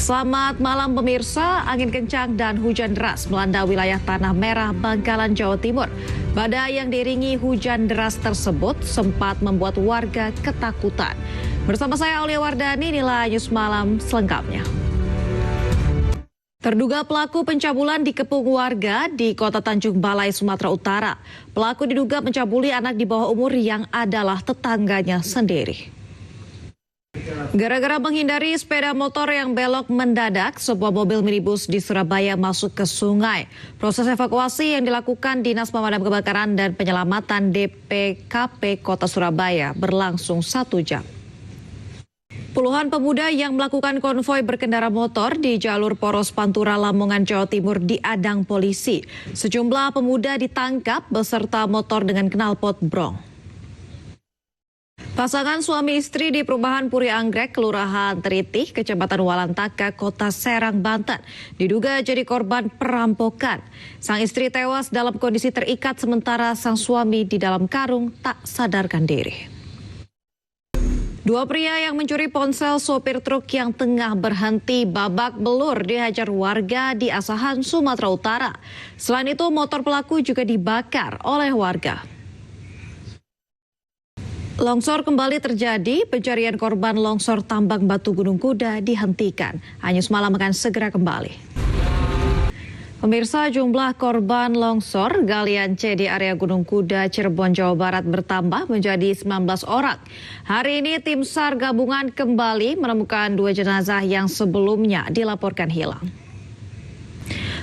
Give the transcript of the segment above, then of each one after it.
Selamat malam pemirsa, angin kencang dan hujan deras melanda wilayah Tanah Merah, Bangkalan, Jawa Timur. Badai yang diiringi hujan deras tersebut sempat membuat warga ketakutan. Bersama saya Aulia Wardani, inilah News Malam selengkapnya. Terduga pelaku pencabulan dikepung warga di Kota Tanjung Balai, Sumatera Utara. Pelaku diduga mencabuli anak di bawah umur yang adalah tetangganya sendiri. Gara-gara menghindari sepeda motor yang belok mendadak, sebuah mobil minibus di Surabaya masuk ke sungai. Proses evakuasi yang dilakukan Dinas Pemadam Kebakaran dan Penyelamatan DPKP Kota Surabaya berlangsung 1 jam. Puluhan pemuda yang melakukan konvoi berkendara motor di jalur Poros Pantura Lamongan, Jawa Timur diadang polisi. Sejumlah pemuda ditangkap beserta motor dengan knalpot brong. Pasangan suami istri di perumahan Puri Anggrek, Kelurahan Teritih, Kecamatan Walantaka, Kota Serang, Banten, diduga jadi korban perampokan. Sang istri tewas dalam kondisi terikat sementara sang suami di dalam karung tak sadarkan diri. Dua pria yang mencuri ponsel sopir truk yang tengah berhenti babak belur dihajar warga di Asahan, Sumatera Utara. Selain itu, motor pelaku juga dibakar oleh warga. Longsor kembali terjadi, pencarian korban longsor tambang Batu Gunung Kuda dihentikan. News Malam akan segera kembali. Pemirsa, jumlah korban longsor galian C di area Gunung Kuda, Cirebon, Jawa Barat bertambah menjadi 19 orang. Hari ini tim SAR gabungan kembali menemukan 2 jenazah yang sebelumnya dilaporkan hilang.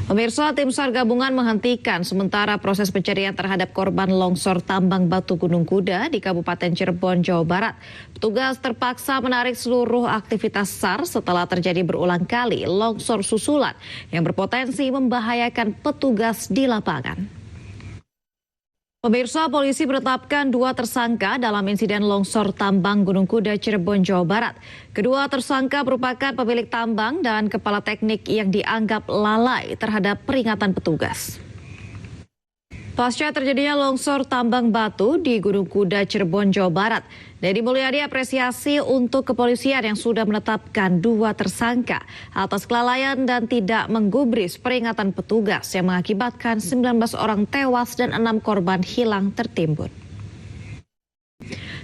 Pemirsa, tim SAR gabungan menghentikan sementara proses pencarian terhadap korban longsor tambang Batu Gunung Kuda di Kabupaten Cirebon, Jawa Barat. Petugas terpaksa menarik seluruh aktivitas SAR setelah terjadi berulang kali longsor susulan yang berpotensi membahayakan petugas di lapangan. Pemirsa, polisi menetapkan 2 tersangka dalam insiden longsor tambang Gunung Kuda, Cirebon, Jawa Barat. Kedua tersangka merupakan pemilik tambang dan kepala teknik yang dianggap lalai terhadap peringatan petugas. Pasca terjadinya longsor tambang batu di Gunung Kuda, Cirebon, Jawa Barat, Deddy Mulyadi apresiasi untuk kepolisian yang sudah menetapkan 2 tersangka atas kelalaian dan tidak menggubris peringatan petugas yang mengakibatkan 19 orang tewas dan 6 korban hilang tertimbun.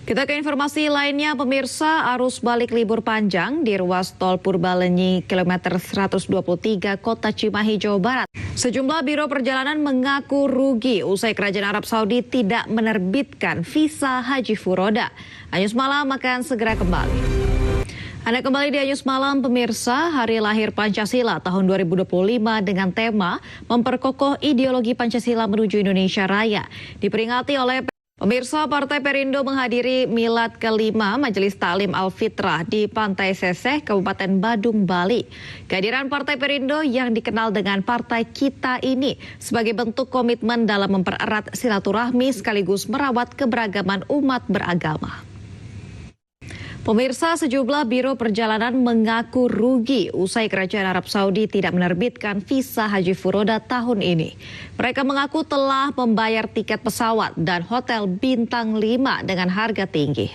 Kita ke informasi lainnya, pemirsa, arus balik libur panjang di ruas tol Purbalenyi kilometer 123 Kota Cimahi, Jawa Barat. Sejumlah biro perjalanan mengaku rugi usai Kerajaan Arab Saudi tidak menerbitkan visa Haji Furoda. News Malam akan segera kembali. Anda kembali di News Malam, pemirsa. Hari lahir Pancasila tahun 2025 dengan tema memperkokoh ideologi Pancasila menuju Indonesia Raya diperingati oleh pemirsa. Partai Perindo menghadiri milad ke-5 Majelis Taklim Al-Fitrah di Pantai Seseh, Kabupaten Badung, Bali. Kehadiran Partai Perindo yang dikenal dengan Partai Kita ini sebagai bentuk komitmen dalam mempererat silaturahmi sekaligus merawat keberagaman umat beragama. Pemirsa, sejumlah biro perjalanan mengaku rugi usai Kerajaan Arab Saudi tidak menerbitkan visa Haji Furoda tahun ini. Mereka mengaku telah membayar tiket pesawat dan hotel bintang 5 dengan harga tinggi.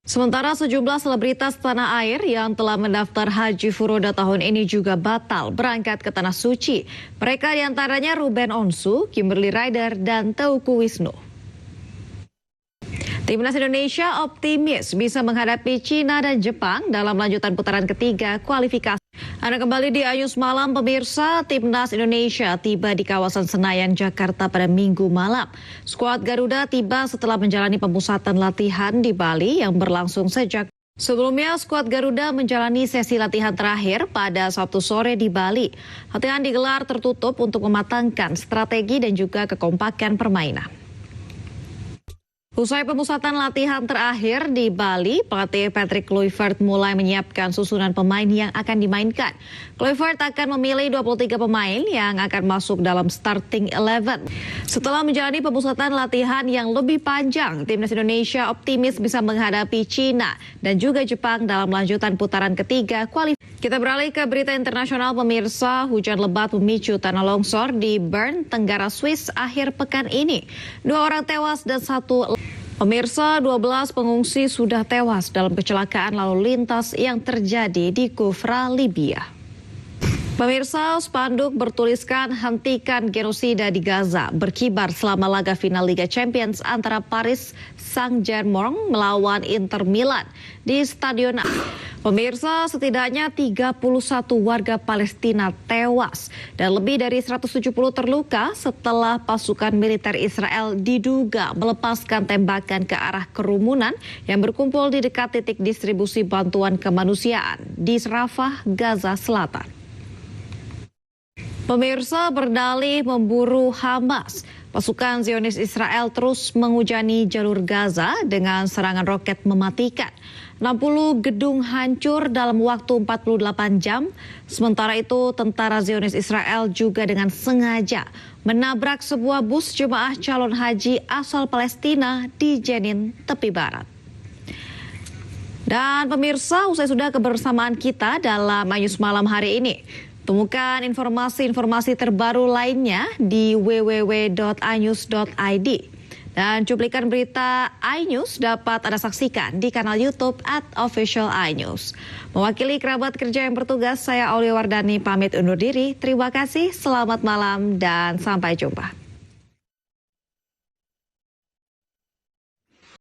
Sementara sejumlah selebritas tanah air yang telah mendaftar Haji Furoda tahun ini juga batal berangkat ke Tanah Suci. Mereka diantaranya Ruben Onsu, Kimberly Ryder, dan Teuku Wisnu. Timnas Indonesia optimis bisa menghadapi Cina dan Jepang dalam lanjutan putaran ketiga kualifikasi. Anda kembali di News Malam, pemirsa. Timnas Indonesia tiba di kawasan Senayan, Jakarta pada Minggu malam. Skuad Garuda tiba setelah menjalani pemusatan latihan di Bali yang berlangsung sejak sebelumnya. Skuad Garuda menjalani sesi latihan terakhir pada Sabtu sore di Bali. Latihan digelar tertutup untuk mematangkan strategi dan juga kekompakan permainan. Usai pemusatan latihan terakhir di Bali, pelatih Patrick Kluivert mulai menyiapkan susunan pemain yang akan dimainkan. Kluivert akan memilih 23 pemain yang akan masuk dalam starting 11. Setelah menjalani pemusatan latihan yang lebih panjang, Timnas Indonesia optimis bisa menghadapi Cina dan juga Jepang dalam lanjutan putaran ketiga kualifikasi. Kita beralih ke berita internasional, pemirsa. Hujan lebat memicu tanah longsor di Bern, Tenggara Swiss akhir pekan ini. 2 orang tewas dan 1 Pemirsa, 12 pengungsi sudah tewas dalam kecelakaan lalu lintas yang terjadi di Kufra, Libya. Pemirsa, spanduk bertuliskan hentikan genosida di Gaza berkibar selama laga final Liga Champions antara Paris Saint-Germain melawan Inter Milan di Stadion. Pemirsa, setidaknya 31 warga Palestina tewas dan lebih dari 170 terluka setelah pasukan militer Israel diduga melepaskan tembakan ke arah kerumunan yang berkumpul di dekat titik distribusi bantuan kemanusiaan di Rafah, Gaza Selatan. Pemirsa, berdalih memburu Hamas, pasukan Zionis Israel terus menghujani jalur Gaza dengan serangan roket mematikan. 60 gedung hancur dalam waktu 48 jam. Sementara itu, tentara Zionis Israel juga dengan sengaja menabrak sebuah bus jemaah calon haji asal Palestina di Jenin, tepi barat. Dan pemirsa, usai sudah kebersamaan kita dalam iNews Malam hari ini. Temukan informasi-informasi terbaru lainnya di www.inews.id. Dan cuplikan berita iNews dapat Anda saksikan di kanal YouTube @official iNews. Mewakili kerabat kerja yang bertugas, saya Aulia Wardani pamit undur diri. Terima kasih, selamat malam, dan sampai jumpa.